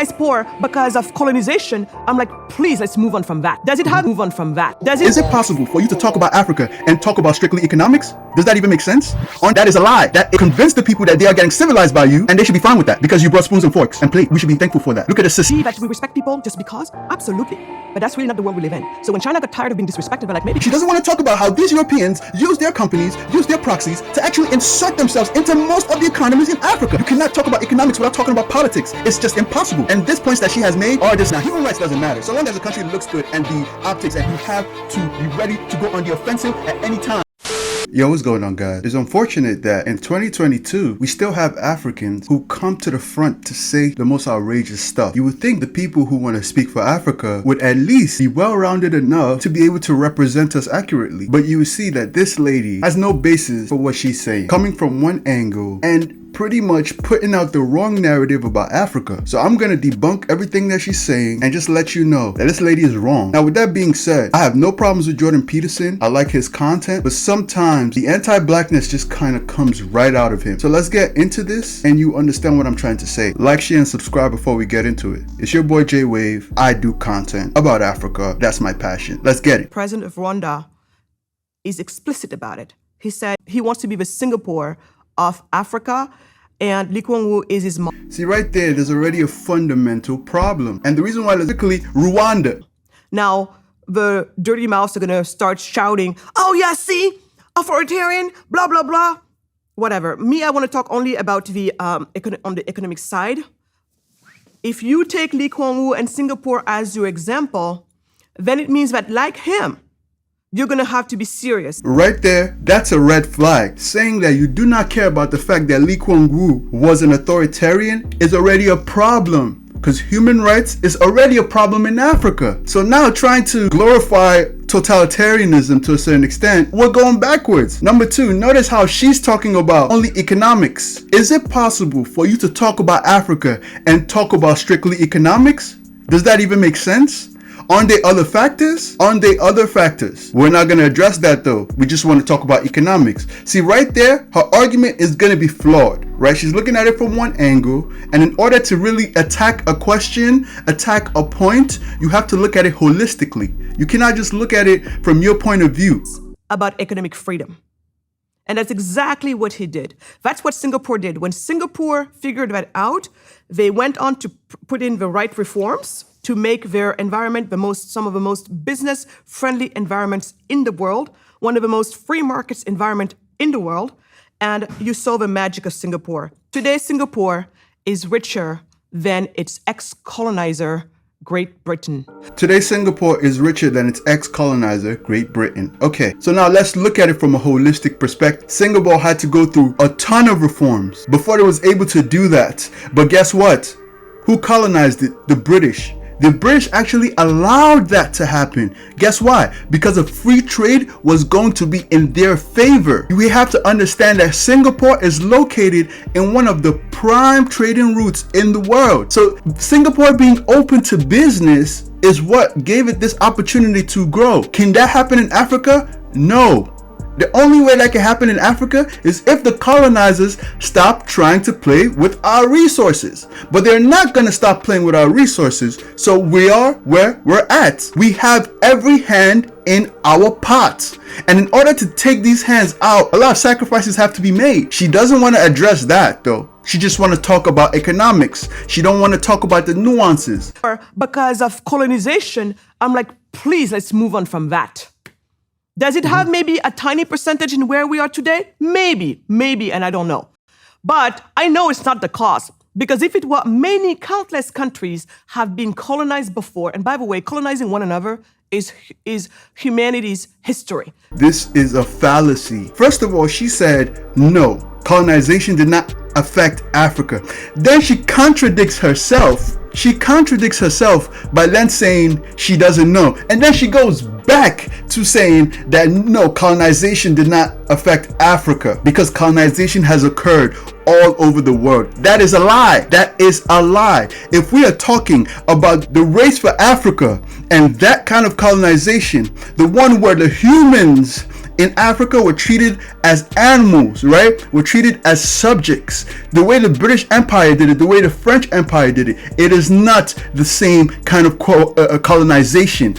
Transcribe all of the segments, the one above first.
is poor because of colonization. I'm like, please, let's move on from that. Does it have move on from that? Is it possible for you to talk about Africa and talk about strictly economics? Does that even make sense? That is a lie. That convinced the people that they are getting civilized by you, and they should be fine with that because you brought spoons and forks and plate. We should be thankful for that. Look at the system. That we respect people just because? Absolutely. But that's really not the world we live in. So when China got tired of being disrespected, they're like, maybe she doesn't want to talk about how these Europeans use their companies, use their proxies to actually insert themselves into most of the economies in Africa. You cannot talk about economics without talking about politics. It's just impossible. And these points that she has made are just now. Human rights doesn't matter. So long as the country looks good and the optics, and you have to be ready to go on the offensive at any time. Yo, what's going on, guys? It's unfortunate that in 2022, we still have Africans who come to the front to say the most outrageous stuff. You would think the people who want to speak for Africa would at least be well-rounded enough to be able to represent us accurately. But you will see that this lady has no basis for what she's saying, coming from one angle and pretty much putting out the wrong narrative about Africa. So I'm gonna debunk everything that she's saying and just let you know that this lady is wrong. Now, with that being said, I have no problems with Jordan Peterson. I like his content, but sometimes the anti-blackness just kind of comes right out of him. So let's get into this and you understand what I'm trying to say. Like, share, and subscribe before we get into it. It's your boy J Wave. I do content about Africa. That's my passion. Let's get it. President of Rwanda is explicit about it. He said he wants to be the Singapore of Africa, and Lee Kuan Yew is his mom. See, right there's already a fundamental problem. And the reason why is particularly Rwanda. Now, the dirty mouths are going to start shouting, oh yeah, see, authoritarian, blah, blah, blah, whatever. Me, I want to talk only about the on the economic side. If you take Lee Kuan Yew and Singapore as your example, then it means that, like him, you're going to have to be serious. Right there, that's a red flag. Saying that you do not care about the fact that Lee Kuan Yew was an authoritarian is already a problem, because human rights is already a problem in Africa. So now trying to glorify totalitarianism to a certain extent, we're going backwards. Number two, notice how she's talking about only economics. Is it possible for you to talk about Africa and talk about strictly economics? Does that even make sense? Aren't there other factors? Aren't there other factors? We're not going to address that though. We just want to talk about economics. See, right there, her argument is going to be flawed, right? She's looking at it from one angle, and in order to really attack a question, attack a point, you have to look at it holistically. You cannot just look at it from your point of view. About economic freedom. And that's exactly what he did. That's what Singapore did. When Singapore figured that out, they went on to put in the right reforms to make their environment some of the most business-friendly environments in the world, one of the most free markets environment in the world, and you saw the magic of Singapore. Today, Singapore is richer than its ex-colonizer, Great Britain. Today, Singapore is richer than its ex-colonizer, Great Britain. Okay, so now let's look at it from a holistic perspective. Singapore had to go through a ton of reforms before it was able to do that. But guess what? Who colonized it? The British. The British actually allowed that to happen. Guess why? Because a free trade was going to be in their favor. We have to understand that Singapore is located in one of the prime trading routes in the world. So Singapore being open to business is what gave it this opportunity to grow. Can that happen in Africa? No. The only way that can happen in Africa is if the colonizers stop trying to play with our resources. But they're not going to stop playing with our resources. So we are where we're at. We have every hand in our pot. And in order to take these hands out, a lot of sacrifices have to be made. She doesn't want to address that though. She just want to talk about economics. She don't want to talk about the nuances. Because of colonization, I'm like, please, let's move on from that. Does it have maybe a tiny percentage in where we are today? Maybe, and I don't know. But I know it's not the cause, because if it were, many countless countries have been colonized before. And by the way, colonizing one another is humanity's history. This is a fallacy. First of all, she said, no, colonization did not affect Africa. Then she contradicts herself. She contradicts herself by then saying she doesn't know. And then she goes back to saying that no, colonization did not affect Africa because colonization has occurred all over the world. That is a lie. That is a lie. If we are talking about the race for Africa and that kind of colonization, the one where the humans in Africa were treated as animals, right? Were treated as subjects. The way the British Empire did it, the way the French Empire did it, it is not the same kind of colonization.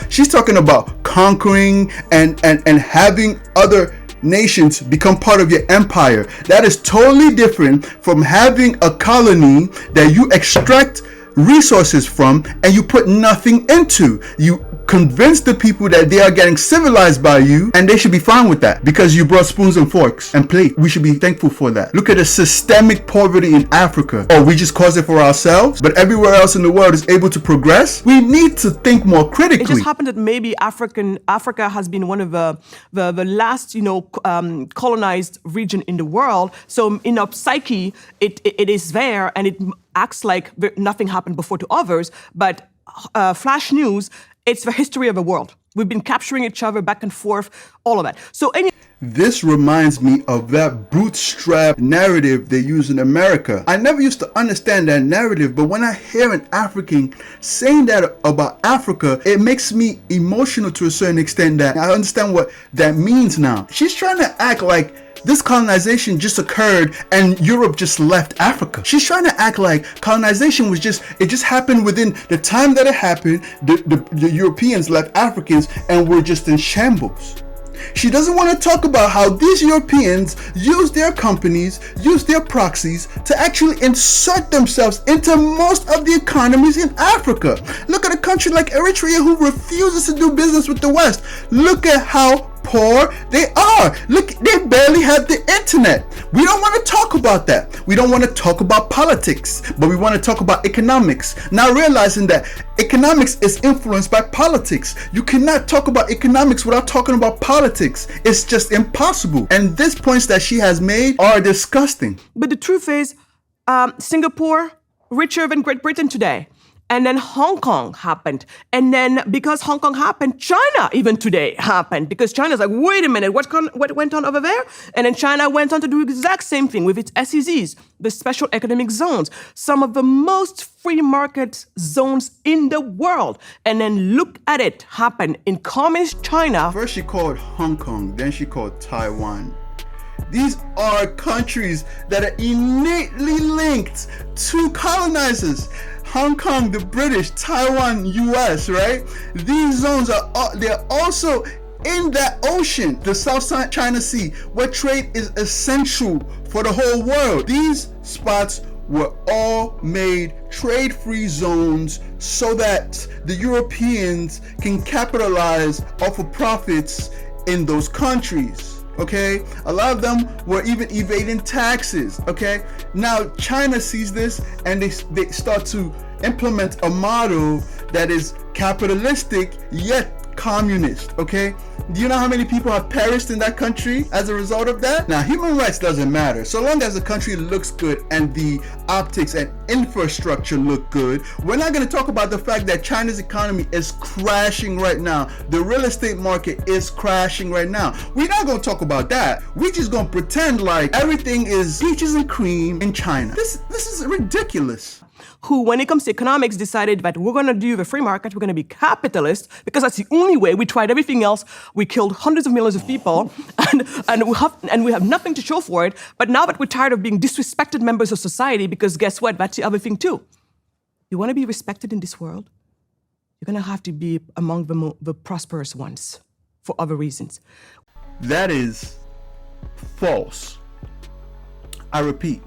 She's talking about conquering and having other nations become part of your empire. That is totally different from having a colony that you extract resources from and you put nothing into. You convince the people that they are getting civilized by you, and they should be fine with that because you brought spoons and forks and plate. We should be thankful for that. Look at the systemic poverty in Africa. Oh, we just caused it for ourselves, but everywhere else in the world is able to progress. We need to think more critically. It just happened that maybe Africa has been one of the last, colonized region in the world. So in our psyche, it is there, and it acts like nothing happened before to others. But flash news, it's the history of the world. We've been capturing each other back and forth, all of that. So this reminds me of that bootstrap narrative they use in America. I never used to understand that narrative, but when I hear an African saying that about Africa, it makes me emotional to a certain extent that I understand what that means now. She's trying to act like this colonization just occurred and Europe just left Africa. She's trying to act like colonization was just happened within the time that it happened. The Europeans left Africans and were just in shambles. She doesn't want to talk about how these Europeans use their companies, use their proxies to actually insert themselves into most of the economies in Africa. Look at a country like Eritrea who refuses to do business with the West. Look at how poor they are. Look, they barely have the internet. We don't want to talk about that. We don't want to talk about politics, but we want to talk about economics. Now realizing that economics is influenced by politics. You cannot talk about economics without talking about politics. It's just impossible. And these points that she has made are disgusting. But the truth is, Singapore, richer than Great Britain today. And then Hong Kong happened. And then because Hong Kong happened, China even today happened. Because China's like, wait a minute, what went on over there? And then China went on to do the exact same thing with its SEZs, the special economic zones, some of the most free market zones in the world. And then look at it happen in communist China. First she called Hong Kong, then she called Taiwan. These are countries that are innately linked to colonizers. Hong Kong, the British, Taiwan, US, right? These zones they're also in that ocean, the South China Sea, where trade is essential for the whole world. These spots were all made trade-free zones so that the Europeans can capitalize off of profits in those countries. Okay, a lot of them were even evading taxes. Okay, now China sees this and they start to implement a model that is capitalistic yet communist. Okay, do you know how many people have perished in that country as a result of that? Now, human rights doesn't matter so long as the country looks good and the optics and infrastructure look good. We're not going to talk about the fact that China's economy is crashing right now. The real estate market is crashing right now. We're not going to talk about that. We're just going to pretend like everything is peaches and cream in China. This is ridiculous. Who, when it comes to economics, decided that we're going to do the free market, we're going to be capitalist, because that's the only way. We tried everything else. We killed hundreds of millions of people, and we have nothing to show for it. But now that we're tired of being disrespected members of society, because guess what? That's the other thing too. You want to be respected in this world? You're going to have to be among the prosperous ones for other reasons. That is false. I repeat,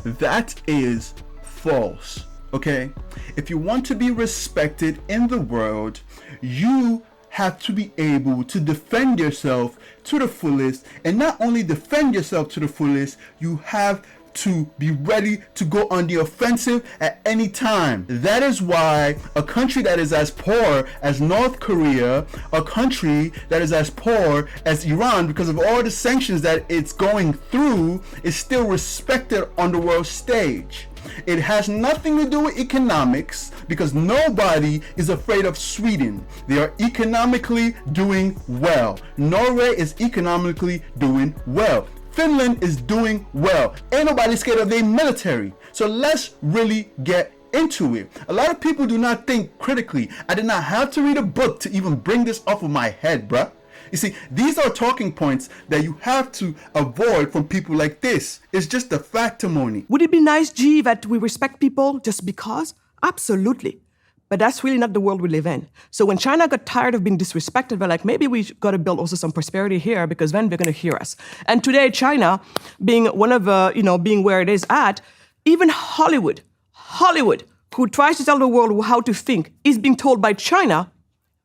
that is false. Okay, if you want to be respected in the world, you have to be able to defend yourself to the fullest, and not only defend yourself to the fullest, you have to be ready to go on the offensive at any time. That is why a country that is as poor as North Korea, a country that is as poor as Iran, because of all the sanctions that it's going through, is still respected on the world stage. It has nothing to do with economics, because nobody is afraid of Sweden. They are economically doing well. Norway is economically doing well. Finland is doing well. Ain't nobody scared of their military. So let's really get into it. A lot of people do not think critically. I did not have to read a book to even bring this off of my head, bruh. You see, these are talking points that you have to avoid from people like this. It's just a factimony. Would it be nice, G, that we respect people just because? Absolutely. But that's really not the world we live in. So when China got tired of being disrespected, they're like, maybe we got to build also some prosperity here because then they're going to hear us. And today, China, being one of being where it is at, even Hollywood, who tries to tell the world how to think, is being told by China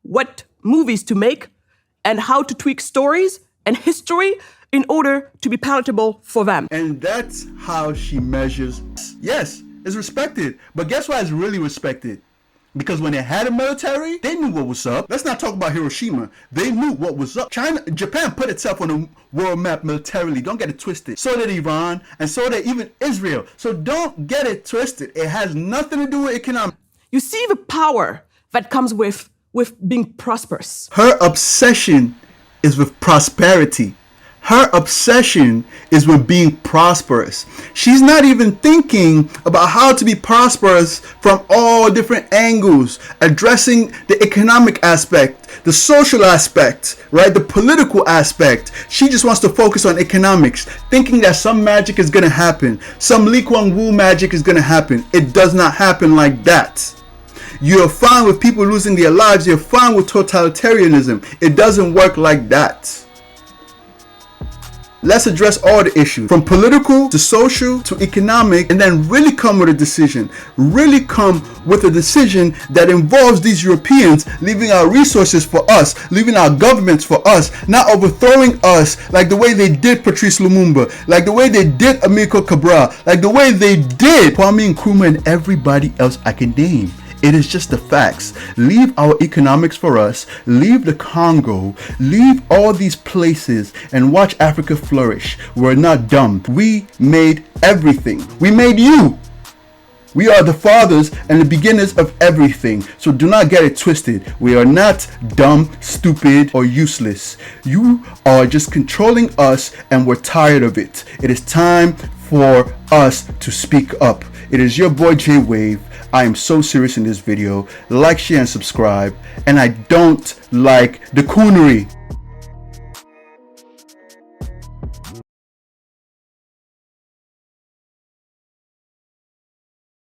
what movies to make and how to tweak stories and history in order to be palatable for them. And that's how she measures. Yes, it's respected. But guess why it's really respected? Because when they had a military, they knew what was up. Let's not talk about Hiroshima. They knew what was up. Japan put itself on the world map militarily. Don't get it twisted. So did Iran, and so did even Israel. So don't get it twisted. It has nothing to do with economics. You see the power that comes with being prosperous. Her obsession is with prosperity. Her obsession is with being prosperous. She's not even thinking about how to be prosperous from all different angles, addressing the economic aspect, the social aspect, right? The political aspect. She just wants to focus on economics, thinking that some magic is going to happen. Some Lee Kuan Yew magic is going to happen. It does not happen like that. You're fine with people losing their lives. You're fine with totalitarianism. It doesn't work like that. Let's address all the issues, from political to social to economic, and then really come with a decision. Really come with a decision that involves these Europeans leaving our resources for us, leaving our governments for us, not overthrowing us like the way they did Patrice Lumumba, like the way they did Amilcar Cabral, like the way they did Kwame Nkrumah and everybody else I can name. It is just the facts. Leave our economics for us. Leave the Congo. Leave all these places and watch Africa flourish. We're not dumb. We made everything. We made you. We are the fathers and the beginners of everything. So do not get it twisted. We are not dumb, stupid, or useless. You are just controlling us and we're tired of it. It is time for us to speak up. It is your boy J Wave. I am so serious in this video. Like, share, and subscribe. And I don't like the coonery.